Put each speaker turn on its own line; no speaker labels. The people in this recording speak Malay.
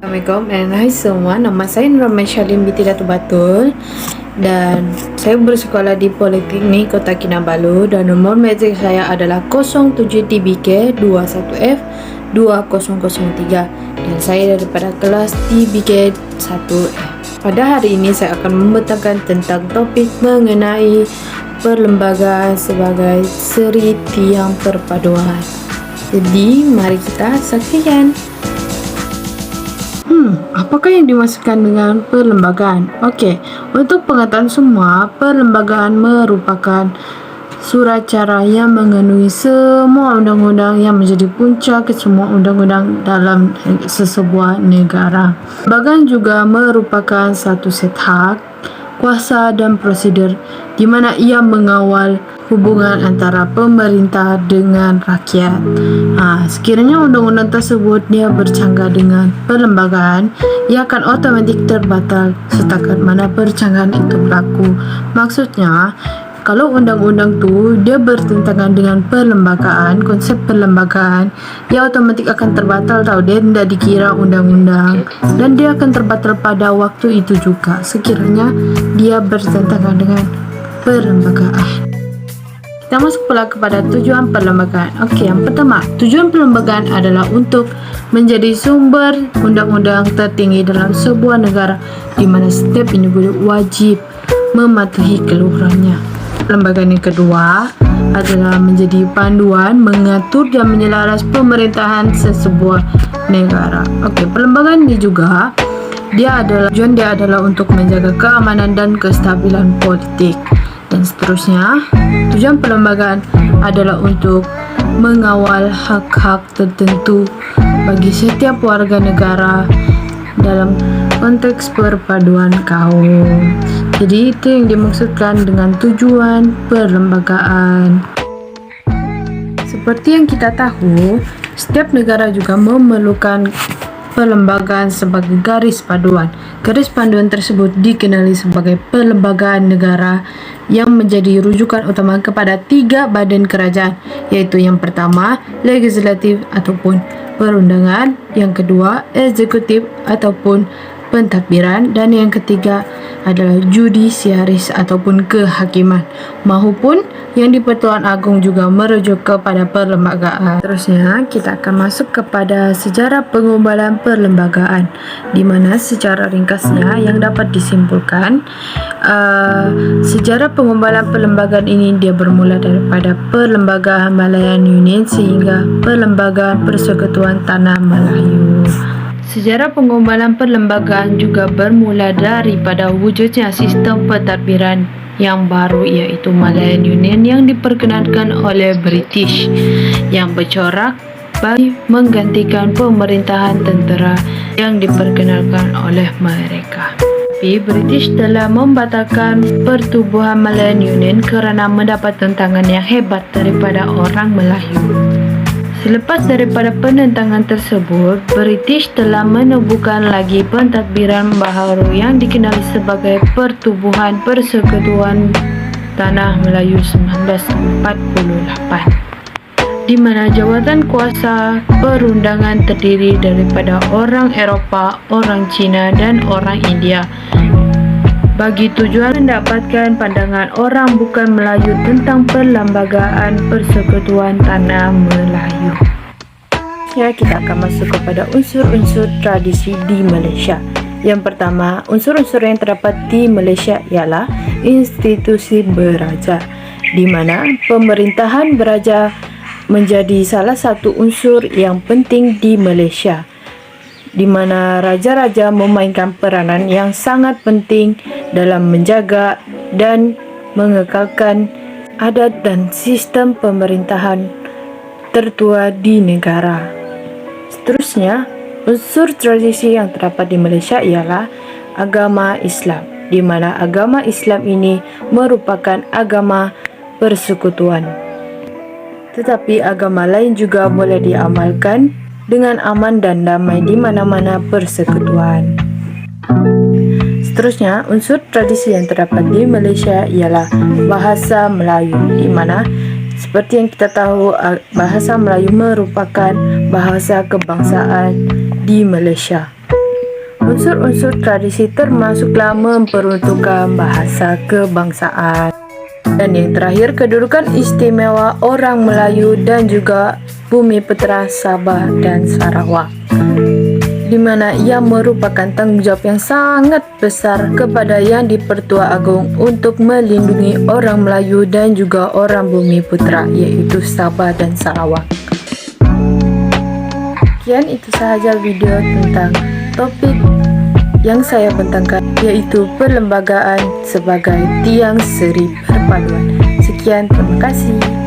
Assalamualaikum and hai semua, nama saya Nurul Syalim binti Datuk Batul dan saya bersekolah di Politeknik Kota Kinabalu dan nomor matrik saya adalah 07TBK 21F 2003 dan saya daripada kelas TBK 1F. Pada hari ini saya akan membentangkan tentang topik mengenai perlembagaan sebagai seri tiang perpaduan. Jadi mari kita saksikan. Apakah yang dimaksudkan dengan perlembagaan? Okey, untuk pengetahuan semua, perlembagaan merupakan surat cara yang mengandungi semua undang-undang yang menjadi punca ke semua undang-undang dalam sesebuah negara. Perlembagaan juga merupakan satu set hak, kuasa dan prosedur di mana ia mengawal hubungan antara pemerintah dengan rakyat. Sekiranya undang-undang tersebut dia bercanggah dengan perlembagaan, ia akan otomatik terbatal setakat mana percanggahan itu berlaku. Maksudnya, kalau undang-undang tu dia bertentangan dengan perlembagaan, konsep perlembagaan, ia otomatik akan terbatal tau. Dia tidak dikira undang-undang dan dia akan terbatal pada waktu itu juga sekiranya dia bertentangan dengan perlembagaan. Kita masuk pula kepada tujuan perlembagaan. Okey, yang pertama, tujuan perlembagaan adalah untuk menjadi sumber undang-undang tertinggi dalam sebuah negara di mana setiap individu wajib mematuhi keluhurannya. Perlembagaan yang kedua adalah menjadi panduan mengatur dan menyelaras pemerintahan sesebuah negara. Okey, perlembagaan ini juga tujuan dia adalah untuk menjaga keamanan dan kestabilan politik. Dan seterusnya, tujuan perlembagaan adalah untuk mengawal hak-hak tertentu bagi setiap warga negara dalam konteks perpaduan kaum. Jadi itu yang dimaksudkan dengan tujuan perlembagaan. Seperti yang kita tahu, setiap negara juga memerlukan perlembagaan sebagai garis panduan. Garis panduan tersebut dikenali sebagai perlembagaan negara yang menjadi rujukan utama kepada 3 badan kerajaan, yaitu yang pertama, legislatif ataupun perundangan, yang kedua, eksekutif ataupun pentadbiran, dan yang ketiga adalah judisiaris ataupun kehakiman, maupun yang di Pertuan Agong juga merujuk kepada perlembagaan. Terusnya kita akan masuk kepada sejarah pengumbalan perlembagaan, di mana secara ringkasnya yang dapat disimpulkan, sejarah pengumbalan perlembagaan ini dia bermula daripada Perlembagaan Malayan Union sehingga Perlembagaan Persekutuan Tanah Melayu. Sejarah pengumbalan perlembagaan juga bermula daripada wujudnya sistem pentadbiran yang baru, iaitu Malayan Union yang diperkenalkan oleh British, yang bercorak bagi menggantikan pemerintahan tentera yang diperkenalkan oleh mereka. Tapi British telah membatalkan pertubuhan Malayan Union kerana mendapat tentangan yang hebat daripada orang Melayu. Selepas daripada penentangan tersebut, British telah menubuhkan lagi pentadbiran baharu yang dikenali sebagai Pertubuhan Persekutuan Tanah Melayu 1948, di mana jawatan kuasa perundangan terdiri daripada orang Eropah, orang Cina dan orang India, bagi tujuan mendapatkan pandangan orang bukan Melayu tentang perlembagaan Persekutuan Tanah Melayu. Ya, kita akan masuk kepada unsur-unsur tradisi di Malaysia. Yang pertama, unsur-unsur yang terdapat di Malaysia ialah institusi beraja, di mana pemerintahan beraja menjadi salah satu unsur yang penting di Malaysia, di mana raja-raja memainkan peranan yang sangat penting dalam menjaga dan mengekalkan adat dan sistem pemerintahan tertua di negara. Seterusnya, unsur tradisi yang terdapat di Malaysia ialah agama Islam, di mana agama Islam ini merupakan agama persekutuan. Tetapi agama lain juga boleh diamalkan dengan aman dan damai di mana-mana persekutuan. Seterusnya, unsur tradisi yang terdapat di Malaysia ialah bahasa Melayu, di mana seperti yang kita tahu, bahasa Melayu merupakan bahasa kebangsaan di Malaysia. Unsur-unsur tradisi termasuklah memperuntukkan bahasa kebangsaan. Dan yang terakhir, kedudukan istimewa orang Melayu dan juga Bumiputera Sabah dan Sarawak, di mana ia merupakan tanggung jawab yang sangat besar kepada Yang di-Pertua Agong untuk melindungi orang Melayu dan juga orang Bumiputera, yaitu Sabah dan Sarawak. Sekian itu sahaja video tentang topik yang saya bentangkan, yaitu perlembagaan sebagai tiang seri perpaduan. Sekian, terima kasih.